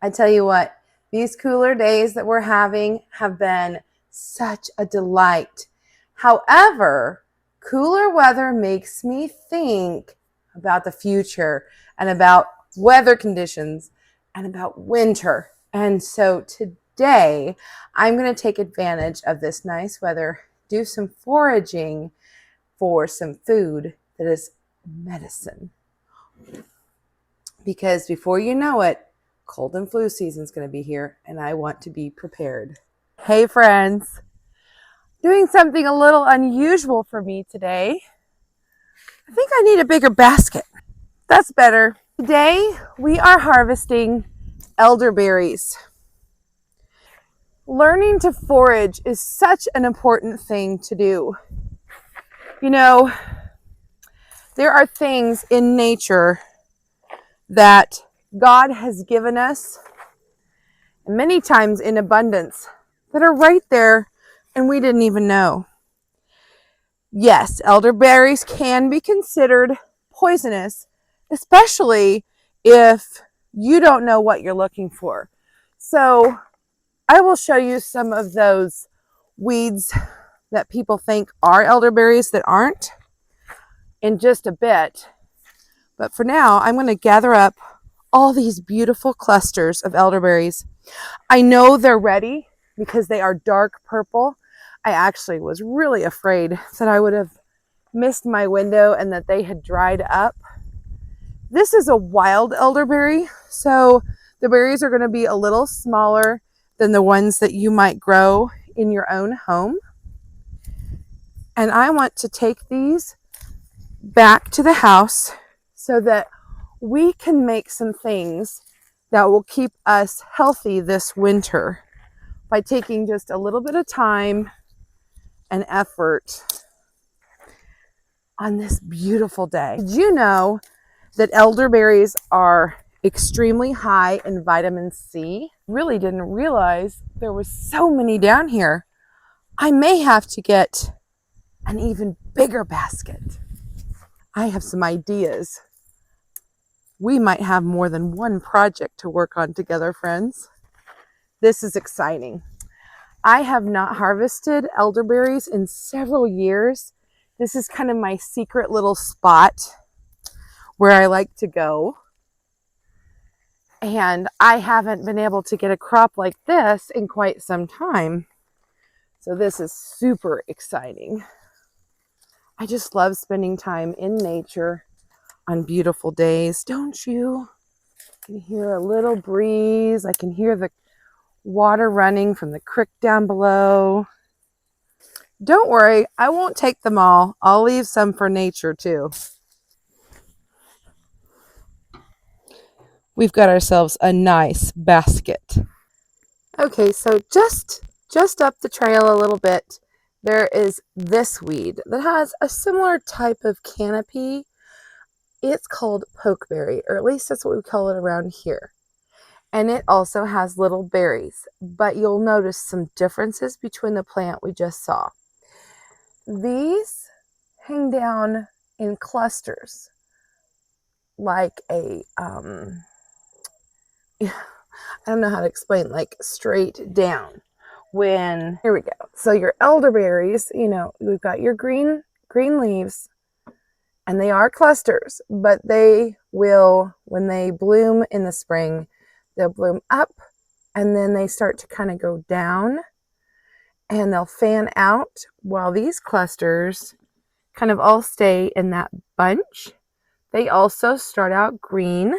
I tell you what, these cooler days that we're having have been such a delight. However, cooler weather makes me think about the future and about weather conditions and about winter. And so today, I'm going to take advantage of this nice weather, do some foraging for some food that is medicine. Because before you know it, cold and flu season is going to be here, and I want to be prepared. Hey friends, doing something a little unusual for me today. I think I need a bigger basket. That's better. Today we are harvesting elderberries. Learning to forage is such an important thing to do. You know, there are things in nature that God has given us, many times in abundance, that are right there and we didn't even know. Yes, elderberries can be considered poisonous, especially if you don't know what you're looking for. So I will show you some of those weeds that people think are elderberries that aren't in just a bit. But for now, I'm going to gather up all these beautiful clusters of elderberries. I know they're ready because they are dark purple. I actually was really afraid that I would have missed my window and that they had dried up. This is a wild elderberry, so the berries are going to be a little smaller than the ones that you might grow in your own home. And I want to take these back to the house so that we can make some things that will keep us healthy this winter by taking just a little bit of time and effort on this beautiful day. Did you know that elderberries are extremely high in vitamin C? Really didn't realize there was so many down here. I may have to get an even bigger basket. I have some ideas. We might have more than one project to work on together, friends. This is exciting. I have not harvested elderberries in several years. This is kind of my secret little spot where I like to go. And I haven't been able to get a crop like this in quite some time. So this is super exciting. I just love spending time in nature on beautiful days, don't you? I can hear a little breeze. I can hear the water running from the creek down below. Don't worry, I won't take them all. I'll leave some for nature too. We've got ourselves a nice basket. Okay, so just up the trail a little bit, there is this weed that has a similar type of canopy. It's called pokeberry, or at least that's what we call it around here. And it also has little berries, but you'll notice some differences between the plant we just saw. These hang down in clusters like a, I don't know how to explain, like straight down. Here we go. So your elderberries, you know, we've got your green leaves, and they are clusters, but they will, when they bloom in the spring, they'll bloom up and then they start to kind of go down and they'll fan out while these clusters kind of all stay in that bunch. They also start out green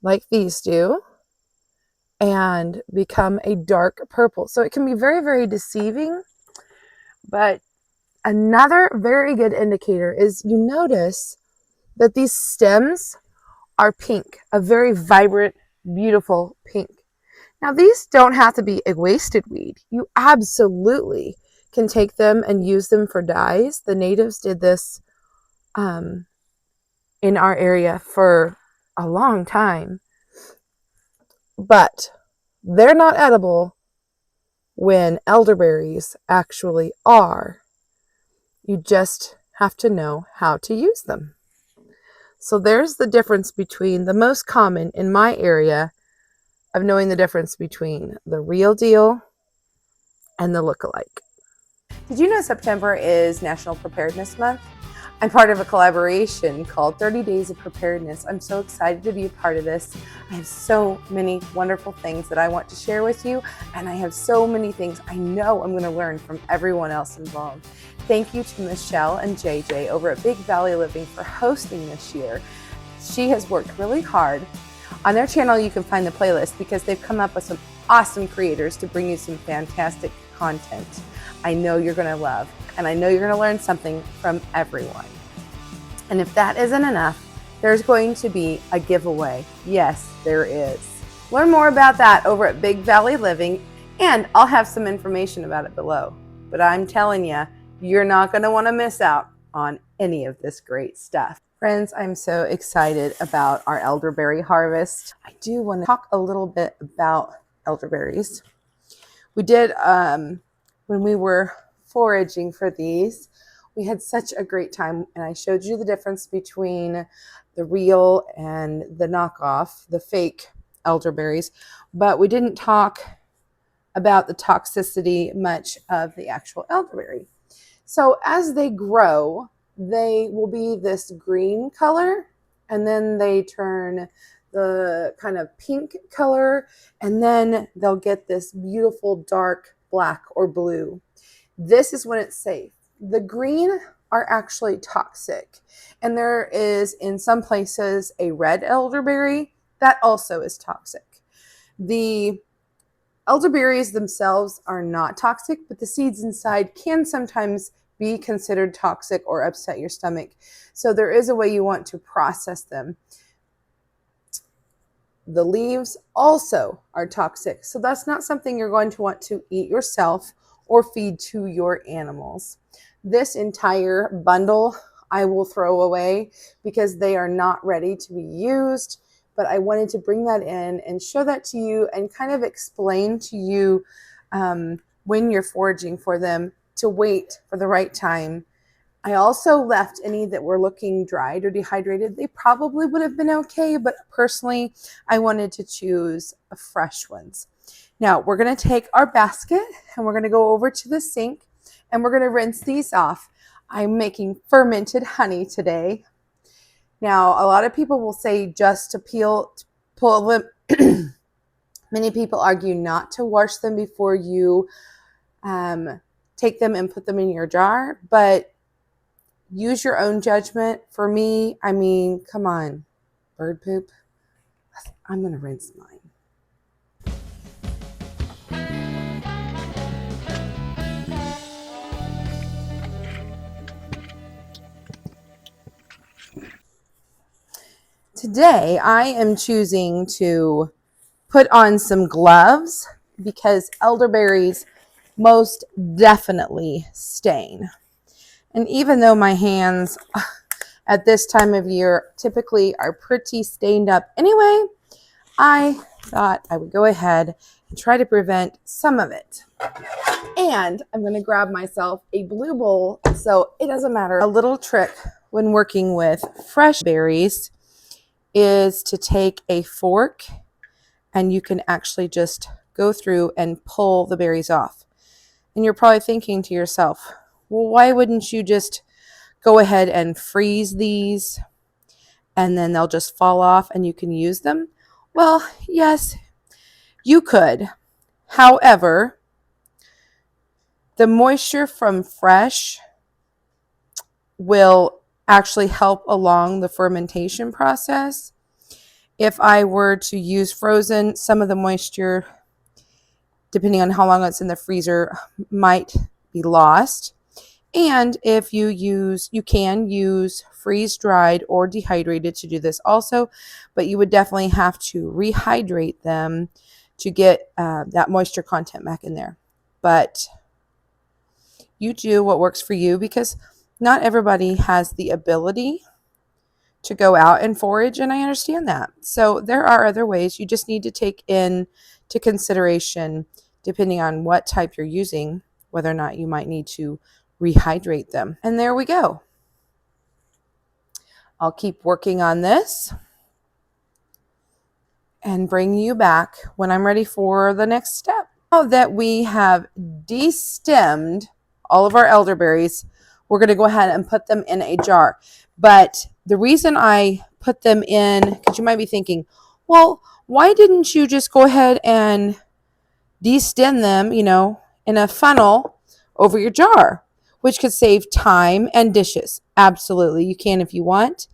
like these do and become a dark purple. So it can be very, very deceiving, but another very good indicator is you notice that these stems are pink, a very vibrant, beautiful pink. Now, these don't have to be a wasted weed. You absolutely can take them and use them for dyes. The natives did this in our area for a long time. But they're not edible when elderberries actually are. You just have to know how to use them. So there's the difference between the most common in my area of knowing the difference between the real deal and the look-alike. Did you know September is National Preparedness Month? I'm part of a collaboration called 30 Days of Preparedness. I'm so excited to be a part of this. I have so many wonderful things that I want to share with you, and I have so many things I know I'm going to learn from everyone else involved. Thank you to Michelle and JJ over at Big Valley Living for hosting this year. She has worked really hard. On their channel, you can find the playlist because they've come up with some awesome creators to bring you some fantastic content I know you're going to love, and I know you're going to learn something from everyone. And if that isn't enough, there's going to be a giveaway. Yes, there is. Learn more about that over at Big Valley Living, and I'll have some information about it below. But I'm telling you, you're not going to want to miss out on any of this great stuff. Friends, I'm so excited about our elderberry harvest. I do want to talk a little bit about elderberries. We did, when we were foraging for these, we had such a great time, and I showed you the difference between the real and the knockoff, the fake elderberries, but we didn't talk about the toxicity much of the actual elderberry. So as they grow, they will be this green color, and then they turn the kind of pink color, and then they'll get this beautiful dark black or blue. This is when it's safe. The green are actually toxic, and there is in some places a red elderberry that also is toxic. The elderberries themselves are not toxic, but the seeds inside can sometimes be considered toxic or upset your stomach. So there is a way you want to process them. The leaves also are toxic, so that's not something you're going to want to eat yourself or feed to your animals. This entire bundle I will throw away because they are not ready to be used, but I wanted to bring that in and show that to you and kind of explain to you when you're foraging for them to wait for the right time. I also left any that were looking dried or dehydrated. They probably would have been okay, but personally, I wanted to choose fresh ones. Now, we're going to take our basket and we're going to go over to the sink and we're going to rinse these off. I'm making fermented honey today. Now, a lot of people will say just to pull them. Many people argue not to wash them before you take them and put them in your jar, but use your own judgment. For me, I mean, come on, bird poop. I'm going to rinse mine. Today, I am choosing to put on some gloves because elderberries most definitely stain. And even though my hands at this time of year typically are pretty stained up anyway, I thought I would go ahead and try to prevent some of it. And I'm going to grab myself a blue bowl so it doesn't matter. A little trick when working with fresh berries is to take a fork and you can actually just go through and pull the berries off. And you're probably thinking to yourself, well, why wouldn't you just go ahead and freeze these and then they'll just fall off and you can use them? Well, yes, you could. However, the moisture from fresh will actually help along the fermentation process. If I were to use frozen, some of the moisture, depending on how long it's in the freezer, might be lost. And if you can use freeze-dried or dehydrated to do this also, but you would definitely have to rehydrate them to get that moisture content back in there. But you do what works for you because not everybody has the ability to go out and forage, and I understand that. So there are other ways. You just need to take into consideration, depending on what type you're using, whether or not you might need to rehydrate them. And there we go. I'll keep working on this. and bring you back when I'm ready for the next step. Now that we have destemmed all of our elderberries, we're going to go ahead and put them in a jar. But the reason I put them in, because you might be thinking, well, why didn't you just go ahead and destem them, in a funnel over your jar, which could save time and dishes? Absolutely, you can if you want.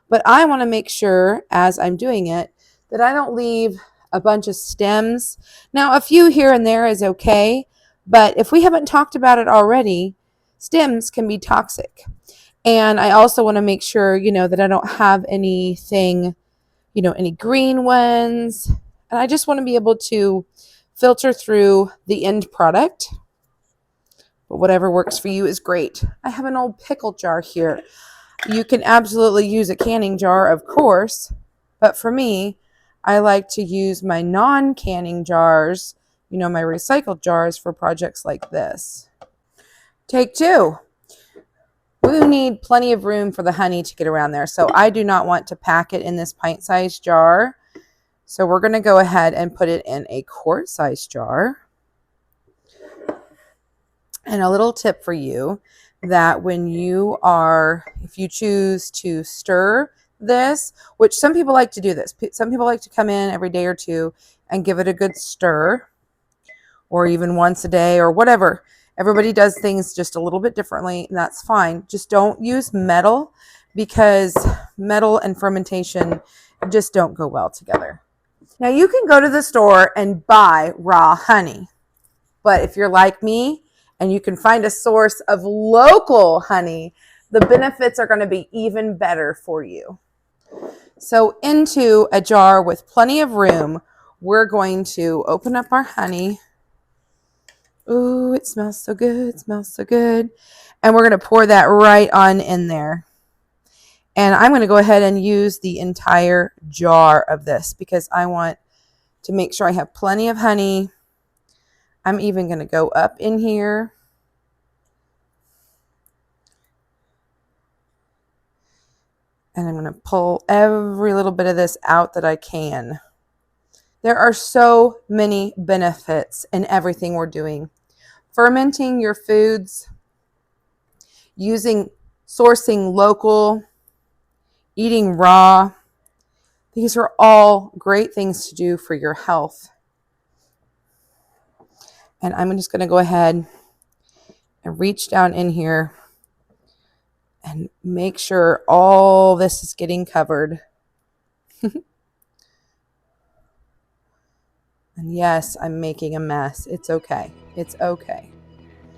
But I want to make sure as I'm doing it that I don't leave a bunch of stems. Now, a few here and there is okay, but if we haven't talked about it already, stems can be toxic. And I also want to make sure, that I don't have anything, any green ones. And I just want to be able to filter through the end product. But whatever works for you is great. I have an old pickle jar here. You can absolutely use a canning jar, of course, but for me, I like to use my non-canning jars, my recycled jars for projects like this. Take 2. We need plenty of room for the honey to get around there, so I do not want to pack it in this pint-sized jar. So we're going to go ahead and put it in a quart-sized jar. And a little tip for you, that when if you choose to stir this, which some people like to do this. Some people like to come in every day or two and give it a good stir, or even once a day or whatever. Everybody does things just a little bit differently, and that's fine. Just don't use metal, because metal and fermentation just don't go well together. Now, you can go to the store and buy raw honey, but if you're like me, and you can find a source of local honey, the benefits are going to be even better for you. So into a jar with plenty of room, we're going to open up our honey. Ooh, it smells so good. It smells so good. And we're going to pour that right on in there. And I'm going to go ahead and use the entire jar of this because I want to make sure I have plenty of honey. I'm even going to go up in here. And I'm going to pull every little bit of this out that I can. There are so many benefits in everything we're doing. Fermenting your foods, sourcing local, eating raw. These are all great things to do for your health. And I'm just going to go ahead and reach down in here and make sure all this is getting covered. And yes, I'm making a mess. It's okay. It's okay.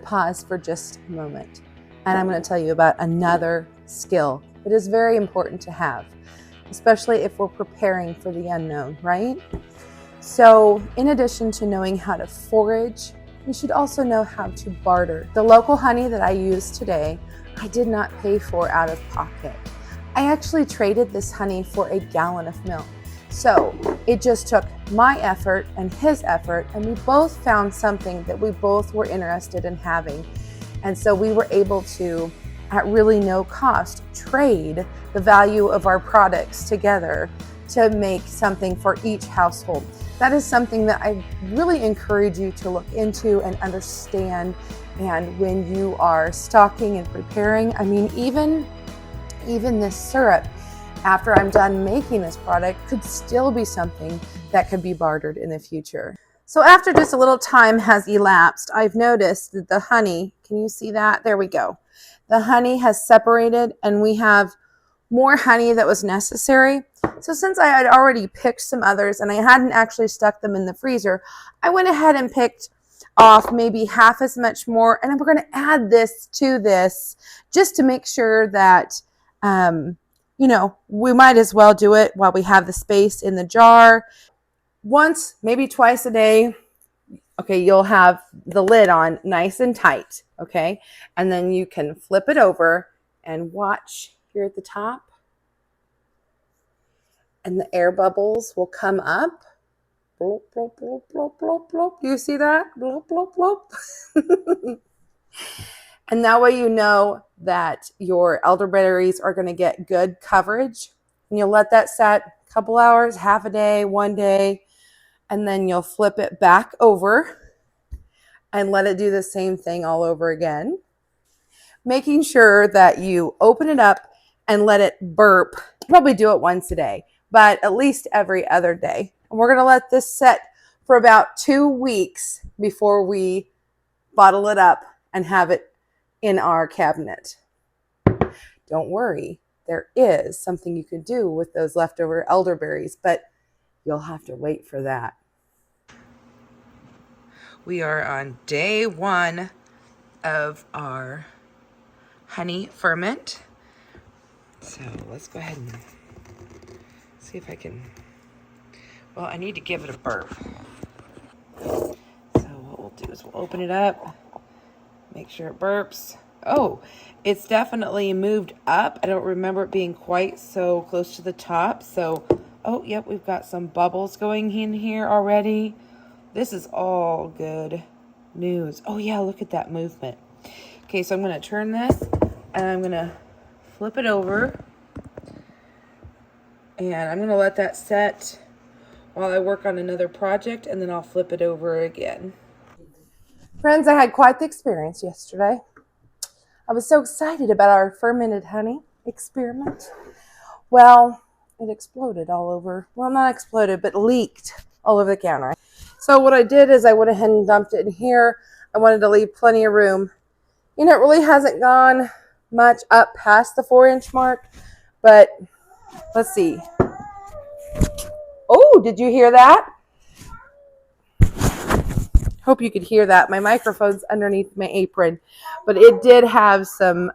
Pause for just a moment. And I'm going to tell you about another skill that is very important to have, especially if we're preparing for the unknown, right? So in addition to knowing how to forage, you should also know how to barter. The local honey that I use today, I did not pay for out of pocket. I actually traded this honey for a gallon of milk. So it just took my effort and his effort, and we both found something that we both were interested in having. And so we were able to, at really no cost, trade the value of our products together to make something for each household. That is something that I really encourage you to look into and understand. And when you are stocking and preparing, I mean, even this syrup, after I'm done making this product, could still be something that could be bartered in the future. So after just a little time has elapsed, I've noticed that the honey, can you see that? There we go. The honey has separated and we have more honey that was necessary. So since I had already picked some others and I hadn't actually stuck them in the freezer, I went ahead and picked off maybe half as much more. And we're going to add this to this just to make sure that, we might as well do it while we have the space in the jar. Once, maybe twice a day, okay, you'll have the lid on nice and tight, okay? And then you can flip it over and watch here at the top. And the air bubbles will come up. Bloop, bloop, bloop, bloop, bloop, bloop. You see that? Bloop, bloop, bloop. And that way you know that your elderberries are going to get good coverage And you'll let that set a couple hours, half a day, one day, and then you'll flip it back over and let it do the same thing all over again. Making sure that you open it up and let it burp. Probably do it once a day, but at least every other day. And we're going to let this set for about 2 weeks before we bottle it up and have it in our cabinet. Don't worry, there is something you can do with those leftover elderberries, but you'll have to wait for that. We are on day 1 of our honey ferment. So let's go ahead and see if I can, well, I need to give it a burp. So what we'll do is we'll open it up, make sure it burps. Oh, it's definitely moved up. I don't remember it being quite so close to the top. So, oh, yep, we've got some bubbles going in here already. This is all good news. Oh yeah, look at that movement. Okay, so I'm going to turn this and I'm going to flip it over. And I'm going to let that set while I work on another project, and then I'll flip it over again. Friends, I had quite the experience yesterday. I was so excited about our fermented honey experiment. Well, it exploded all over. Well, not exploded, but leaked all over the counter. So what I did is I went ahead and dumped it in here. I wanted to leave plenty of room. You know, it really hasn't gone much up past the 4-inch mark, but let's see. Oh, did you hear that? Hope you could hear that. My microphone's underneath my apron, but it did have some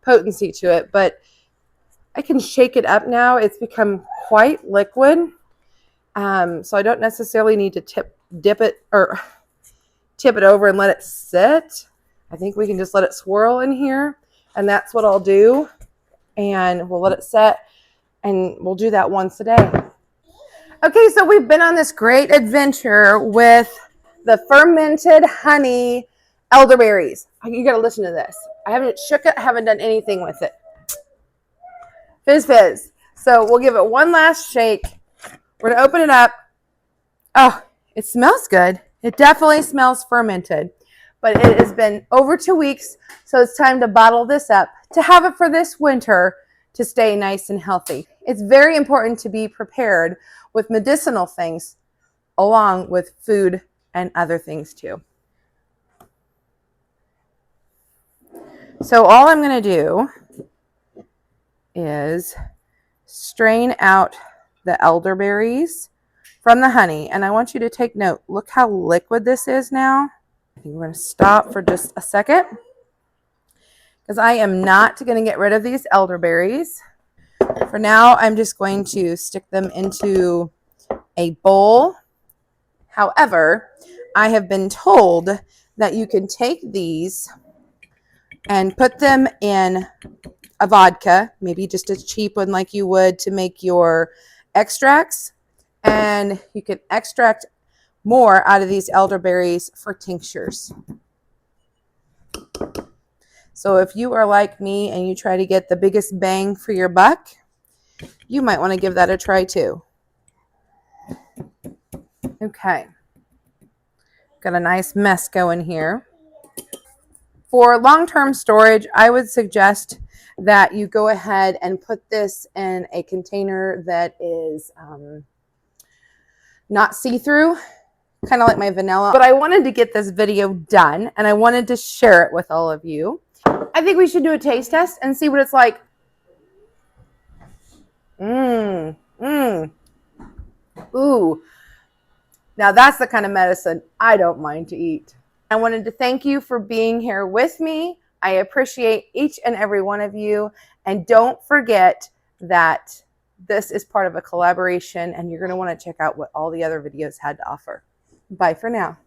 potency to it. But I can shake it up now. It's become quite liquid, so I don't necessarily need to tip it over and let it sit. I think we can just let it swirl in here, and that's what I'll do. And we'll let it set, and we'll do that once a day. Okay, so we've been on this great adventure with the fermented honey elderberries. You got to listen to this. I haven't shook it. I haven't done anything with it. Fizz, fizz. So we'll give it one last shake. We're going to open it up. Oh, it smells good. It definitely smells fermented. But it has been over 2 weeks, so it's time to bottle this up to have it for this winter to stay nice and healthy. It's very important to be prepared with medicinal things along with food and other things too. So all I'm going to do is strain out the elderberries from the honey. And I want you to take note. Look how liquid this is now. I think we're going to stop for just a second because I am not going to get rid of these elderberries. For now, I'm just going to stick them into a bowl. However, I have been told that you can take these and put them in a vodka, maybe just a cheap one like you would to make your extracts, and you can extract more out of these elderberries for tinctures. So if you are like me and you try to get the biggest bang for your buck, you might want to give that a try too. Okay. Got a nice mess going here. For long-term storage, I would suggest that you go ahead and put this in a container that is not see-through, kind of like my vanilla. But I wanted to get this video done, and I wanted to share it with all of you. I think we should do a taste test and see what it's like. Ooh. Now that's the kind of medicine I don't mind to eat. I wanted to thank you for being here with me. I appreciate each and every one of you. And don't forget that this is part of a collaboration, and you're going to want to check out what all the other videos had to offer. Bye for now.